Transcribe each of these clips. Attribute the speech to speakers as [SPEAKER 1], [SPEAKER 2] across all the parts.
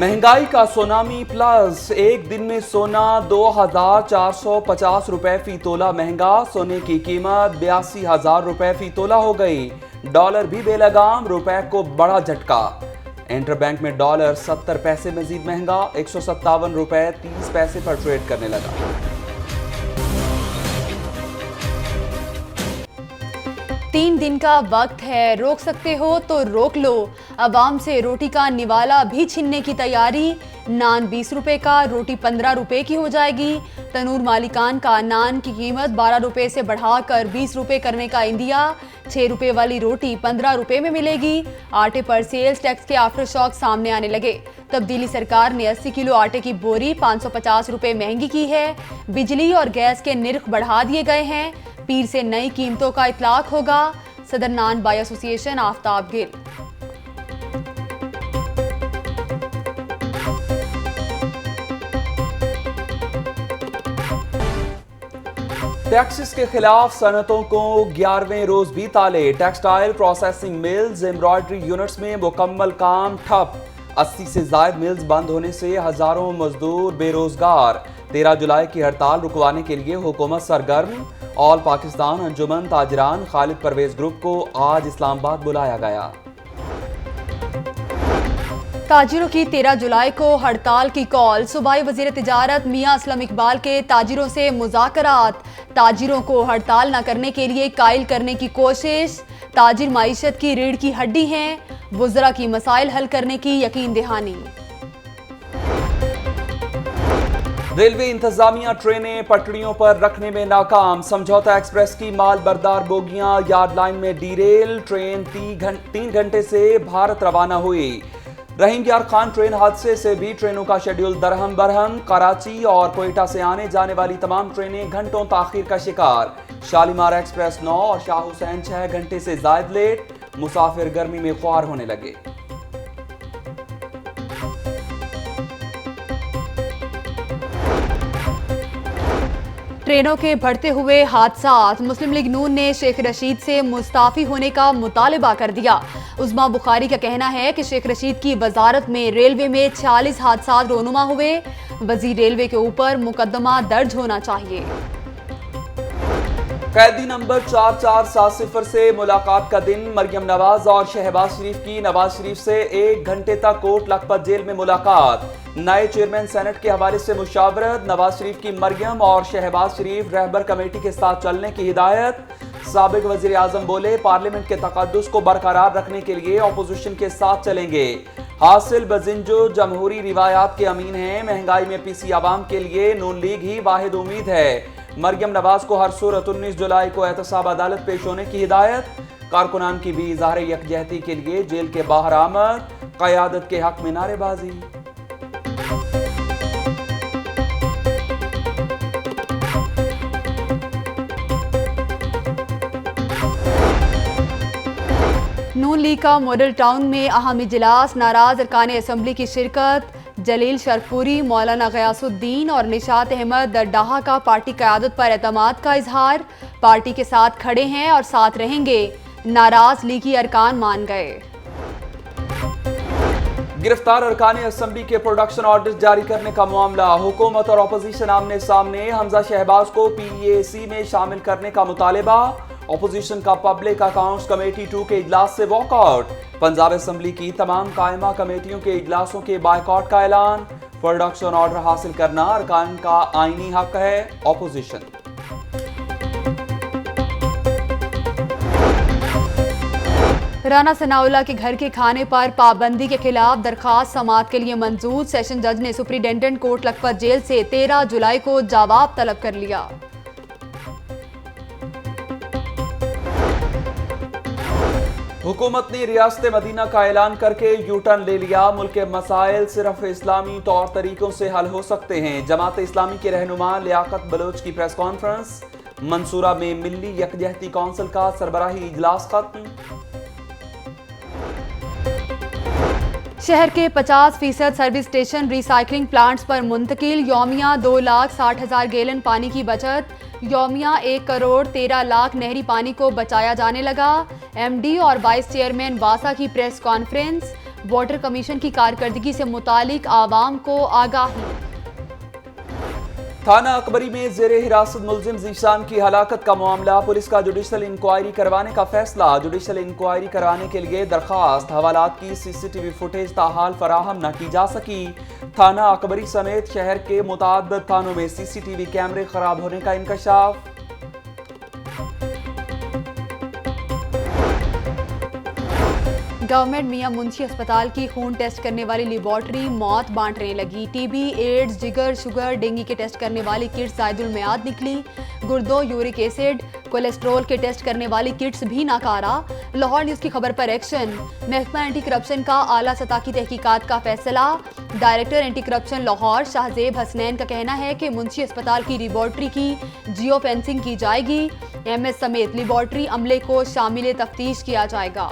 [SPEAKER 1] महंगाई का tsunami plus, एक दिन में सोना 2,450 रुपए फी तोला महंगा। सोने की कीमत 82,000 रुपए फी तोला हो गई। डॉलर भी बेलगाम, रुपए को बड़ा झटका। इंटरबैंक में डॉलर 70 पैसे मजीद महंगा, 157 रुपए 30 पैसे पर ट्रेड करने लगा।
[SPEAKER 2] 3 दिन का वक्त है, रोक सकते हो तो रोक लो। अवाम से रोटी का निवाला भी छीनने की तैयारी। नान 20 रुपए का, रोटी 15 रुपए की हो जाएगी। तनूर मालिकान का नान की कीमत 12 रुपए से बढ़ाकर 20 रुपए करने का इंदिया। 6 रुपए वाली रोटी 15 रुपए में मिलेगी। आटे पर सेल्स टैक्स के आफ्टर शॉक सामने आने लगे। तब्दीली सरकार ने 80 किलो आटे की बोरी 550 रुपए महंगी की है। बिजली और गैस के निर्ख बढ़ा दिए गए हैं। पीर से नई कीमतों का इतलाक होगा। सदर नान बाई एसोसिएशन आफ्ताब गिल।
[SPEAKER 1] टैक्सेस के खिलाफ सनतों को 11वें रोज भी ताले। Textile processing mills, embroidery units में मुकम्मल काम ठप। 80 से ज्यादा मिल्स बंद होने से हजारों मजदूर बेरोजगार। 13 जुलाई की हड़ताल रुकवाने के लिए हुकूमत सरगर्म। ऑल पाकिस्तान अंजुमन ताजरान खालिद परवेज ग्रुप को आज इस्लामाबाद बुलाया गया।
[SPEAKER 2] ताजिरों की 13 जुलाई को हड़ताल की कॉल। सूबाई वजीर तिजारत मियां असलम इकबाल के ताजिरों से मुज़ाकरात। ताजिरों को हड़ताल न करने के लिए कायल करने की कोशिश। ताजिर माईशत की रीढ़ की हड्डी हैं। वुज़रा की मसाइल हल करने की यकीन दहानी।
[SPEAKER 1] रेलवे इंतजामिया ट्रेनें पटरियों पर रखने में नाकाम। समझौता एक्सप्रेस की माल बरदार बोगियां यार्ड लाइन में डीरेल। ट्रेन 3 घंटे से भारत रवाना हुई। रहीम यार खान ट्रेन हादसे से भी ट्रेनों का शेड्यूल दरहम बरहम। कराची और कोयटा से आने जाने वाली तमाम ट्रेनें घंटों ताखीर का शिकार। शालीमार एक्सप्रेस 9 और शाह हुसैन 6 घंटे से जायद लेट। मुसाफिर गर्मी में ख्वार होने लगे।
[SPEAKER 2] ट्रेनों के बढ़ते हुए हादसात। मुस्लिम लीग नून ने शेख रशीद से मुस्ताफी होने का मुतालबा कर दिया। उस्मा बुखारी का कहना है कि शेख रशीद की वजारत में रेलवे में 46 हादसात रोनुमा हुए। वजीर रेलवे के ऊपर मुकदमा दर्ज होना चाहिए।
[SPEAKER 1] कैदी नंबर 4470 से मुलाकात का दिन। मरियम नवाज और शहबाज शरीफ की नवाज शरीफ से 1 घंटे तक कोट लखपत जेल में मुलाकात। नए चेयरमैन सेनेट के हवाले से मुशावरत। नवाज शरीफ की मरियम और शहबाज शरीफ रहबर कमेटी के साथ चलने की हिदायत। साबिक वजीर आजम बोले, पार्लियामेंट के तकद्दुस को बरकरार रखने के लिए अपोजिशन के साथ चलेंगे। हासिल बजिंजो जमहूरी रिवायात के अमीन हैं। महंगाई में पीसी आवाम के लिए नून लीग ही वाहिद उम्मीद है। मरियम नवाज को हर सूरत 19 जुलाई को एहतसाब अदालत पेश होने की हिदायत। कारकुनान की भी इज़हार यकजहती के लिए जेल के बाहर आमद। क़यादत के हक में नारेबाजी।
[SPEAKER 2] नून लीग का मॉडल टाउन में अहम इजलास। नाराज अरकान असम्बली की शिरकत। जलील शरफपुरी, मौलाना गयासुद्दीन और निशात अहमद दरडाहा का पार्टी क़यादत पर एतमाद का इजहार। पार्टी के साथ खड़े हैं और साथ रहेंगे। नाराज लीगी अरकान मान गए।
[SPEAKER 1] गिरफ्तार अरकान असम्बली के प्रोडक्शन ऑर्डर जारी करने का मामला। हुकूमत और अपोजिशन आमने सामने। हमजा शहबाज को PEAC में शामिल करने का मुतालिबा। अपोजिशन का पब्लिक अकाउंट्स कमेटी 2 के इजलास से वॉकआउट। पंजाब असम्बली की तमाम कायमा कमेटियों के इजलासों के बायकॉट का ऐलान। प्रोडक्शन ऑर्डर हासिल करना अरकान का आईनी हक है। अपोजिशन।
[SPEAKER 2] राना सनाउल्लाह के घर के खाने पर पाबंदी के खिलाफ दरखास्त समाअत के लिए मंजूर। सेशन जज ने सुप्रिंटेंडेंट कोट लखपत जेल से 13 जुलाई को जवाब तलब कर लिया।
[SPEAKER 1] हुकूमत ने रियासत मदीना का ऐलान करके यू टर्न ले लिया। मुल्क के मसाइल सिर्फ इस्लामी तौर तरीकों से हल हो सकते हैं। जमात इस्लामी के रहनुमा लियाकत बलोच की प्रेस कॉन्फ्रेंस। मंसूरा में मिली यकजहती कौंसिल का सरबराही इजलास खत्म।
[SPEAKER 2] शहर के 50% सर्विस स्टेशन रिसाइकलिंग प्लांट्स पर मुंतकिल। यौमिया 2,60,000 गैलन पानी की बचत। यौमिया 1 करोड़ 13 लाख नहरी पानी को बचाया जाने लगा। MD और वाइस चेयरमैन वासा की प्रेस कॉन्फ्रेंस। वाटर कमीशन की कारकर्दगी से मुतालिक आवाम को आगाही।
[SPEAKER 1] थाना अकबरी में जेर हिरासत मुलजिम जीशान की हलाकत का मामला, पुलिस का जुडिशल इंक्वायरी करवाने का फैसला। जुडिशल इंक्वायरी करवाने के लिए दरखास्त, हवालात की सीसीटीवी फुटेज ताहाल फराहम न की जा सकी। थाना अकबरी समेत शहर के मुताद्दद थानों में सीसीटीवी कैमरे खराब होने का इंकशाफ।
[SPEAKER 2] गवर्नमेंट मियां मुंशी अस्पताल की खून टेस्ट करने वाली लेबॉर्ट्री मौत बांटने लगी। टीबी, एड्स, जिगर, शुगर, डेंगू के टेस्ट करने वाली किट्स जायदुल मियाद निकली। गुर्दों, यूरिक एसिड, कोलेस्ट्रोल के टेस्ट करने वाली किट्स भी नाकारा। लाहौर न्यूज़ की खबर पर एक्शन। महकमा एंटी करप्शन का आला सतह की तहकीकात का फैसला। Director anti corruption Lahore Shahzeb Hasnain का कहना है कि मुंशी अस्पताल की लेबॉर्ट्री की जियो फेंसिंग की जाएगी। एमएस समेत लेबॉर्ट्री अमले को शामिल तफ्तीश किया जाएगा।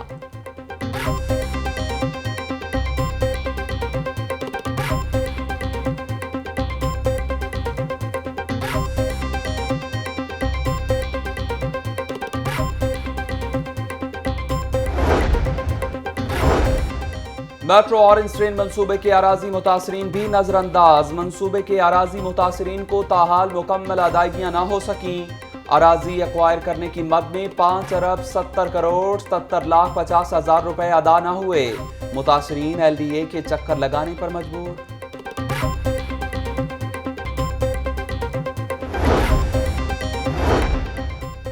[SPEAKER 1] मेट्रो ऑरेंज ट्रेन मंसूबे के अराजी मुतासरीन भी नजरअंदाज। मंसूबे के अराजी मुतासरीन को ताहाल मुकम्मल अदायगियां न हो सकी। अराजी एक्वायर करने की मद में 5 अरब 70 करोड़ 77 लाख 50 हजार रुपए अदा न हुए। मुतासरीन LDA के चक्कर लगाने पर मजबूर।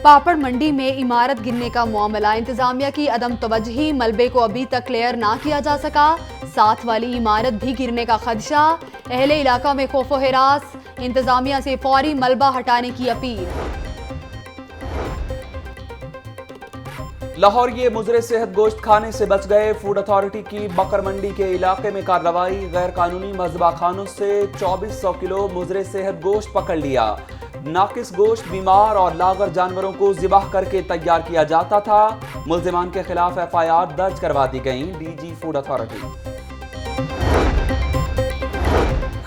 [SPEAKER 2] पापड़ मंडी में इमारत गिरने का मामला, इंतजामिया की अदम तवज्जही, मलबे को अभी तक क्लियर ना किया जा सका। साथ वाली इमारत भी गिरने का खदशा। अहले इलाका में खौफो हिरास, इंतजामिया से फौरी मलबा हटाने की अपील।
[SPEAKER 1] लाहौर ये मुजरे सेहत गोश्त खाने से बच गए। फूड अथॉरिटी की बकर मंडी के इलाके में कार्रवाई। गैर कानूनी मजबा खानों से 2400 किलो मुजरे सेहत गोश्त पकड़ लिया। नाकिस गोश्त बीमार और लागर जानवरों को ज़िबाह करके तैयार किया जाता था। मुल्जिमान के खिलाफ FIR दर्ज करवा दी गई। DG food authority.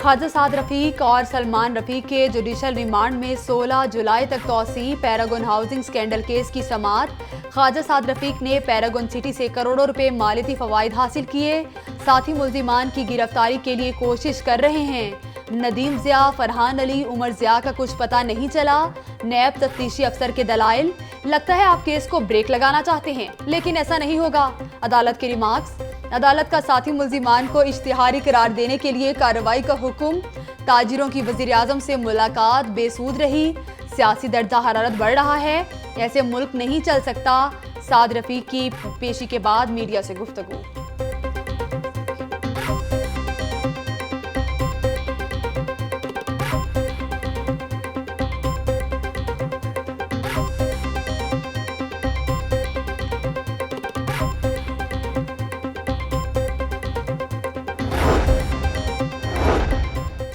[SPEAKER 2] Khawaja Saad Rafique और सलमान रफीक के जुडिशल रिमांड में 16 जुलाई तक तौसी। पैरागन हाउसिंग स्कैंडल केस की समाअत। ख्वाजा साद रफीक ने पैरागन सिटी से करोड़ों रुपए मालियाती फवाइद हासिल किए। साथी मुल्जिमान की गिरफ्तारी के लिए कोशिश कर रहे हैं। नदीम ज़िया, फरहान अली, उमर ज़िया का कुछ पता नहीं चला। नैब तफ्तीशी अफसर के दलाइल। लगता है आप केस को ब्रेक लगाना चाहते हैं, लेकिन ऐसा नहीं होगा। अदालत के रिमार्क्स। अदालत का साथी मुल्जिमान को इश्तिहारी करार देने के लिए कार्रवाई का हुक्म। ताजिरों की वज़ीर आज़म से मुलाकात बेसूद रही। सियासी दर्जा हरारत बढ़ रहा है, ऐसे मुल्क नहीं चल सकता। साद रफीक की पेशी के बाद मीडिया से गुफ्तगू।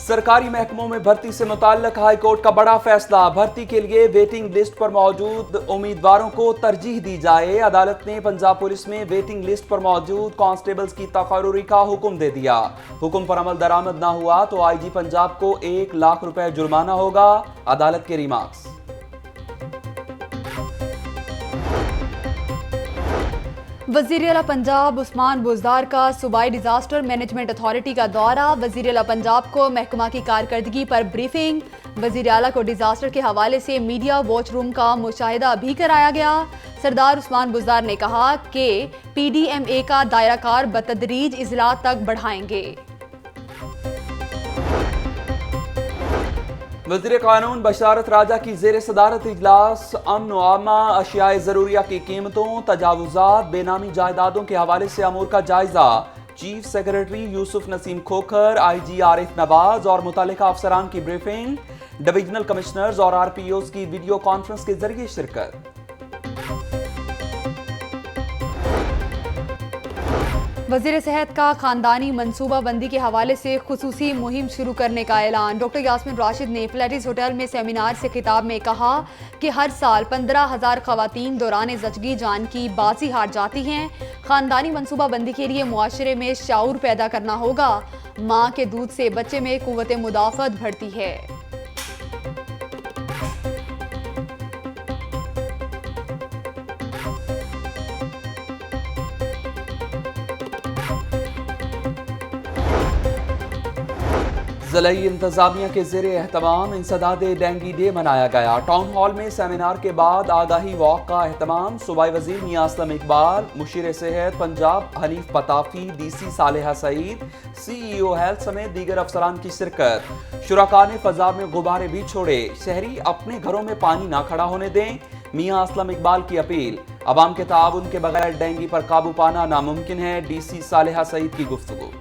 [SPEAKER 1] सरकारी महकमों में भर्ती से मुताल्लिक हाई कोर्ट का बड़ा फैसला। भर्ती के लिए वेटिंग लिस्ट पर मौजूद उम्मीदवारों को तरजीह दी जाए। अदालत ने पंजाब पुलिस में वेटिंग लिस्ट पर मौजूद कांस्टेबल्स की तकर्रुरी का हुक्म दे दिया। हुक्म पर अमल दरामद न हुआ तो IG पंजाब को 1 लाख रुपए जुर्माना होगा। अदालत के रिमार्क्स।
[SPEAKER 2] वज़ीर आला पंजाब उस्मान बुज़दार का सूबाई डिजास्टर मैनेजमेंट अथॉरिटी का दौरा। वज़ीर आला पंजाब को महकमा की कारकर्दगी पर ब्रीफिंग। वज़ीर आला को डिजास्टर के हवाले से मीडिया वॉच रूम का मुशाहिदा भी कराया गया। सरदार उस्मान बुज़दार ने कहा कि PDMA का दायरा कार बतदरीज इजलात तक बढ़ाएंगे।
[SPEAKER 1] वज़ीर कानून बशारत राजा की ज़ेर सदारत इजलास। अमन व आमा, अशियाए ज़रूरिया की कीमतों, तजावुज़ात, बेनामी जायदादों के हवाले से अमूर का जायजा। Chief secretary Yusuf Naseem Khokhar, IG Arif Nawaz और मुतल्लिका अफसरान की ब्रीफिंग। डिविजनल कमिश्नर्स और RPOs की वीडियो कॉन्फ्रेंस के जरिए शिरकत।
[SPEAKER 2] वज़ीर सेहत का खानदानी मनसूबा बंदी के हवाले से खुसूसी मुहिम शुरू करने का ऐलान। डॉक्टर यास्मीन राशिद ने फ्लैटिस होटल में सेमिनार से खिताब में कहा कि हर साल 15,000 खवातीन दौरान ज़चगी जान की बाजी हार जाती हैं। खानदानी मनसूबा बंदी के लिए मुआशरे में शाऊर पैदा करना होगा। माँ के दूध से बच्चे में कुव्वत मुदाफ़त बढ़ती है।
[SPEAKER 1] ज़िलाई इंतजामिया के ज़ेरे एहतमाम इंसदाद डेंगी डे मनाया गया। टाउन हॉल में सेमिनार के बाद आगाही वॉक का एहतमाम। सूबाई वज़ीर मियां असलम इकबाल, मुशीर सेहत Punjab Hanif Pitafi, DC Saleha Saeed, CEO health समेत दीगर अफसरान की शिरकत। शुरका ने फजा में गुब्बारे भी छोड़े। शहरी अपने घरों में पानी ना खड़ा होने दें, मियां असलम इकबाल की अपील। अवाम के ताउन के बगैर डेंगी पर काबू पाना नामुमकिन है, DC सालेहा सईद की गुफ्तगू।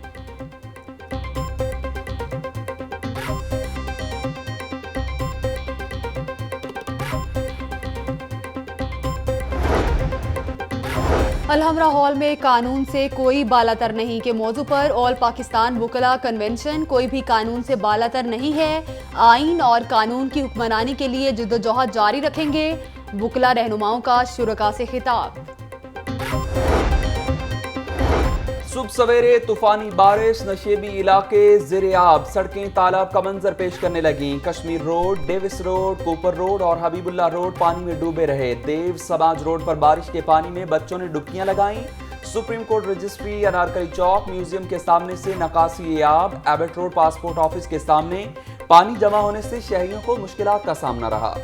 [SPEAKER 2] अलहमरा हॉल में कानून से कोई बालातर नहीं के मौजू पर ऑल पाकिस्तान वुकला कन्वेंशन कोई भी कानून से बालातर नहीं है, आइन और कानून की हुक्मरानी के लिए जद्दोजहद जारी रखेंगे। वुकला रहनुमाओं का शुरका से खिताब।
[SPEAKER 1] सुबह सवेरे तूफानी बारिश, नशेबी इलाके ज़ेरे-आब, सड़कें तालाब का मंजर पेश करने लगी। Kashmir road, Davis road, Cooper road और हबीबुल्लाह रोड पानी में डूबे रहे। देव समाज रोड पर बारिश के पानी में बच्चों ने डुबकियां लगाईं। सुप्रीम कोर्ट रजिस्ट्री, अनारकली चौक, म्यूजियम के सामने से नकासी आब, एबट रोड पासपोर्ट ऑफिस के सामने पानी जमा होने से शहरियों को मुश्किलात का सामना रहा।